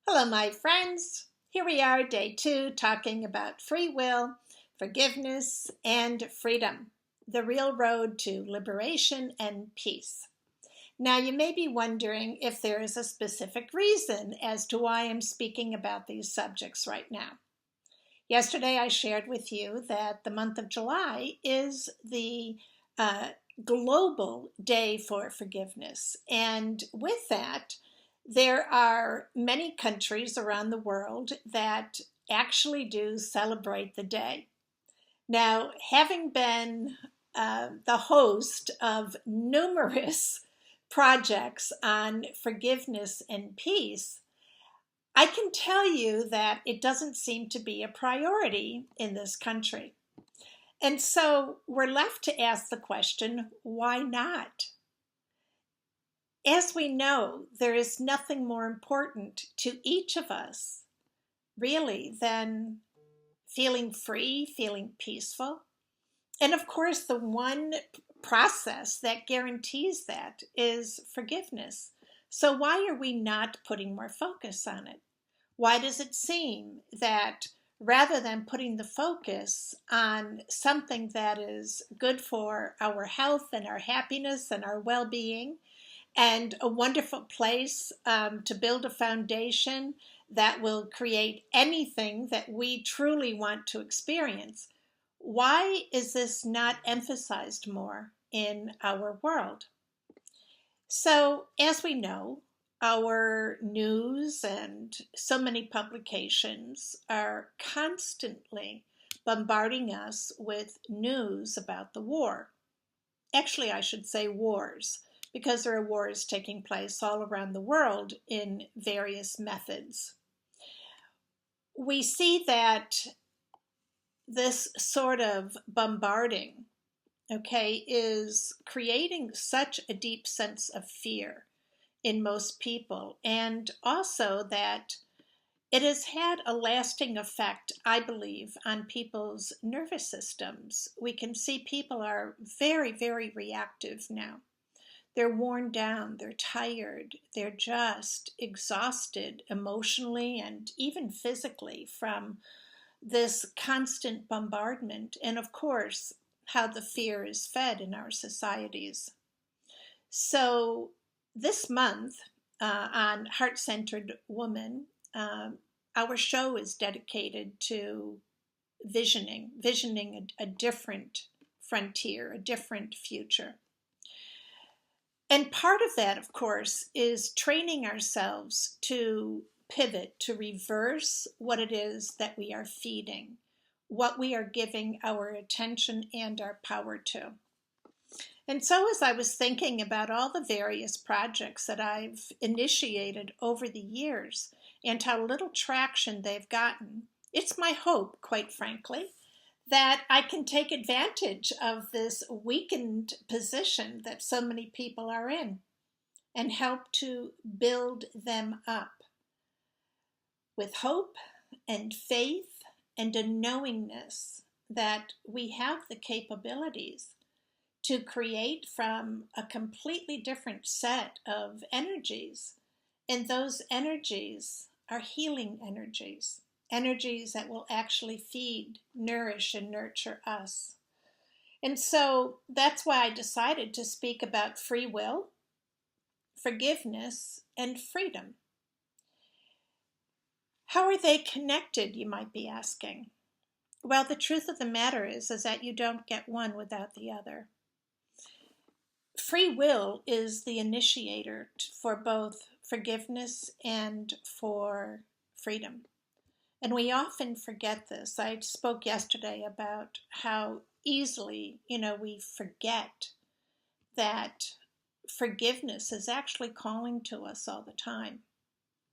Hello, my friends. Here we are, day 2, talking about free will, forgiveness, and freedom, the real road to liberation and peace. Now, you may be wondering if there is a specific reason as to why I'm speaking about these subjects right now. Yesterday, I shared with you that the month of July is the global day for forgiveness. And with that, there are many countries around the world that actually do celebrate the day. Now, having been the host of numerous projects on forgiveness and peace, I can tell you that it doesn't seem to be a priority in this country. And so we're left to ask the question, why not? As we know, there is nothing more important to each of us, really, than feeling free, feeling peaceful. And of course, the one process that guarantees that is forgiveness. So why are we not putting more focus on it? Why does it seem that rather than putting the focus on something that is good for our health and our happiness and our well-being, and a wonderful place to build a foundation that will create anything that we truly want to experience, why is this not emphasized more in our world? So, as we know, our news and so many publications are constantly bombarding us with news about the war. Actually, I should say wars, because there are wars taking place all around the world in various methods. We see that this sort of bombarding, is creating such a deep sense of fear in most people, and also that it has had a lasting effect, I believe, on people's nervous systems. We can see people are very, very reactive now. They're worn down, they're tired, they're just exhausted emotionally and even physically from this constant bombardment. And of course, how the fear is fed in our societies. So this month on Heart-Centered Woman, our show is dedicated to visioning a different frontier, a different future. And part of that, of course, is training ourselves to pivot, to reverse what it is that we are feeding, what we are giving our attention and our power to. And so as I was thinking about all the various projects that I've initiated over the years and how little traction they've gotten, it's my hope, quite frankly, that I can take advantage of this weakened position that so many people are in and help to build them up with hope and faith and a knowingness that we have the capabilities to create from a completely different set of energies. And those energies are healing energies. Energies that will actually feed, nourish, and nurture us. And so that's why I decided to speak about free will, forgiveness, and freedom. How are they connected, you might be asking? Well, the truth of the matter is that you don't get one without the other. Free will is the initiator for both forgiveness and for freedom. And we often forget this. I spoke yesterday about how easily, we forget that forgiveness is actually calling to us all the time.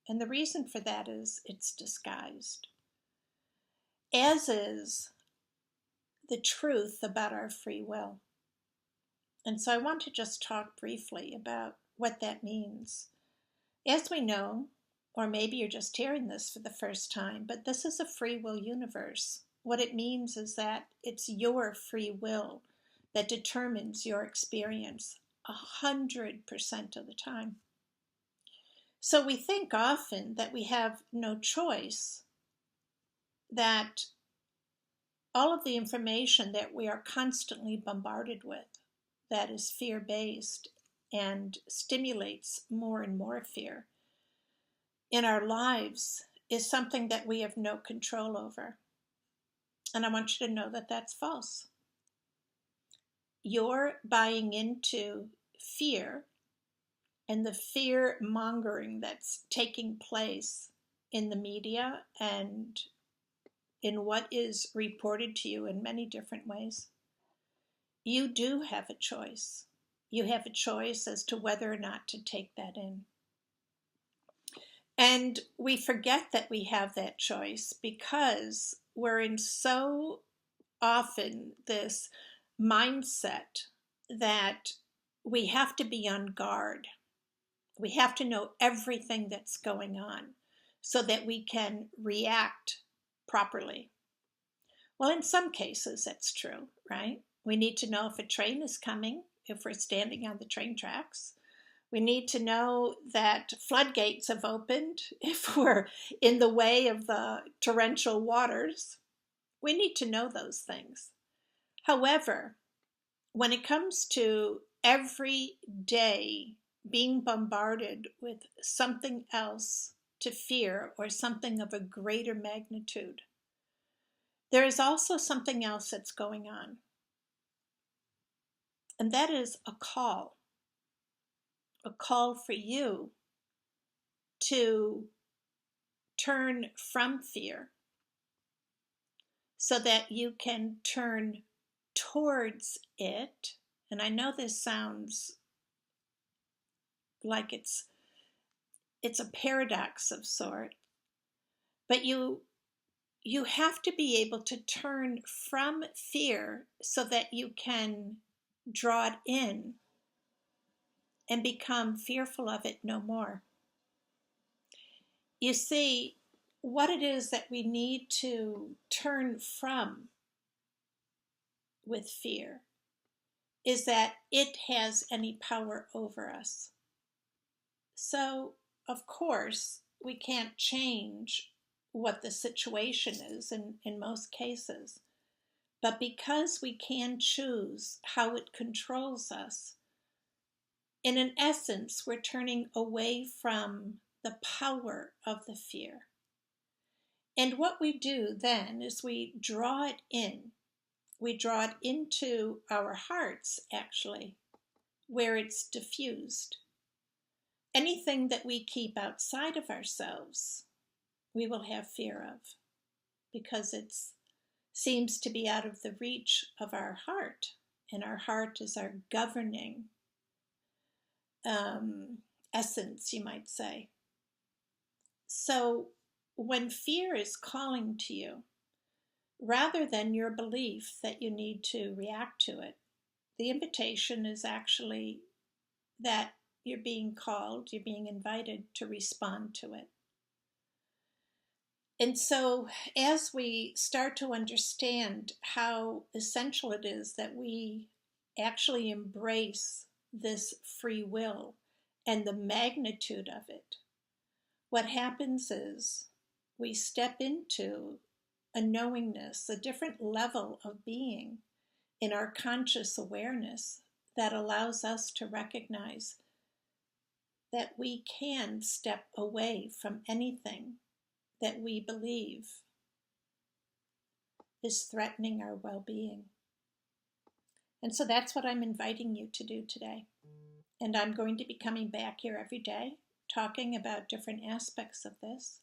And the reason for that is it's disguised, as is the truth about our free will. And so I want to just talk briefly about what that means. As we know, or maybe you're just hearing this for the first time, but this is a free will universe. What it means is that it's your free will that determines your experience 100% of the time. So we think often that we have no choice, that all of the information that we are constantly bombarded with, that is fear-based and stimulates more and more fear in our lives, is something that we have no control over. And I want you to know that that's false. You're buying into fear and the fear mongering that's taking place in the media and in what is reported to you in many different ways. You do have a choice. You have a choice as to whether or not to take that in. And we forget that we have that choice because we're in so often this mindset that we have to be on guard. We have to know everything that's going on so that we can react properly. Well, in some cases, that's true, right? We need to know if a train is coming, if we're standing on the train tracks. We need to know that floodgates have opened if we're in the way of the torrential waters. We need to know those things. However, when it comes to every day being bombarded with something else to fear or something of a greater magnitude, there is also something else that's going on. And that is a call for you to turn from fear so that you can turn towards it. And I know this sounds like it's a paradox of sort, but you have to be able to turn from fear so that you can draw it in and become fearful of it no more. You see, what it is that we need to turn from with fear is that it has any power over us. So, of course, we can't change what the situation is in most cases. But because we can choose how it controls us, in an essence, we're turning away from the power of the fear. And what we do then is we draw it in. We draw it into our hearts, actually, where it's diffused. Anything that we keep outside of ourselves, we will have fear of because it seems to be out of the reach of our heart. And our heart is our governing essence, you might say. So when fear is calling to you, rather than your belief that you need to react to it, the invitation is actually that you're being called, you're being invited to respond to it. And so as we start to understand how essential it is that we actually embrace this free will and the magnitude of it, what happens is we step into a knowingness, a different level of being in our conscious awareness that allows us to recognize that we can step away from anything that we believe is threatening our well-being. And so that's what I'm inviting you to do today. And I'm going to be coming back here every day, talking about different aspects of this,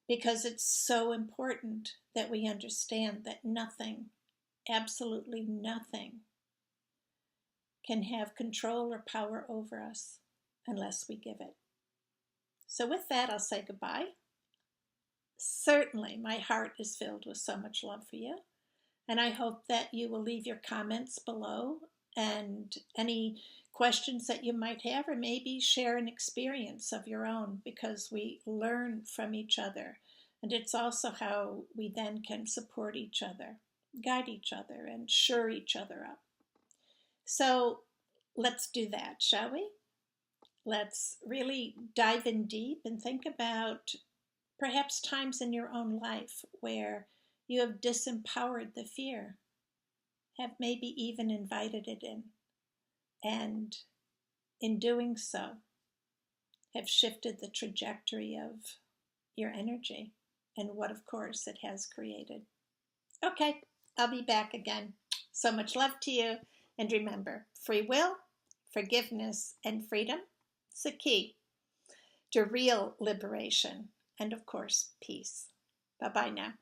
because it's so important that we understand that nothing, absolutely nothing, can have control or power over us unless we give it. So with that, I'll say goodbye. Certainly, my heart is filled with so much love for you, and I hope that you will leave your comments below and any questions that you might have, or maybe share an experience of your own, because we learn from each other, and it's also how we then can support each other, guide each other, and shore each other up. So let's do that, shall we? let's really dive in deep and think about perhaps times in your own life where you have disempowered the fear, have maybe even invited it in, and in doing so, have shifted the trajectory of your energy and what, of course, it has created. Okay, I'll be back again. So much love to you. And remember, free will, forgiveness, and freedom is the key to real liberation and, of course, peace. Bye-bye now.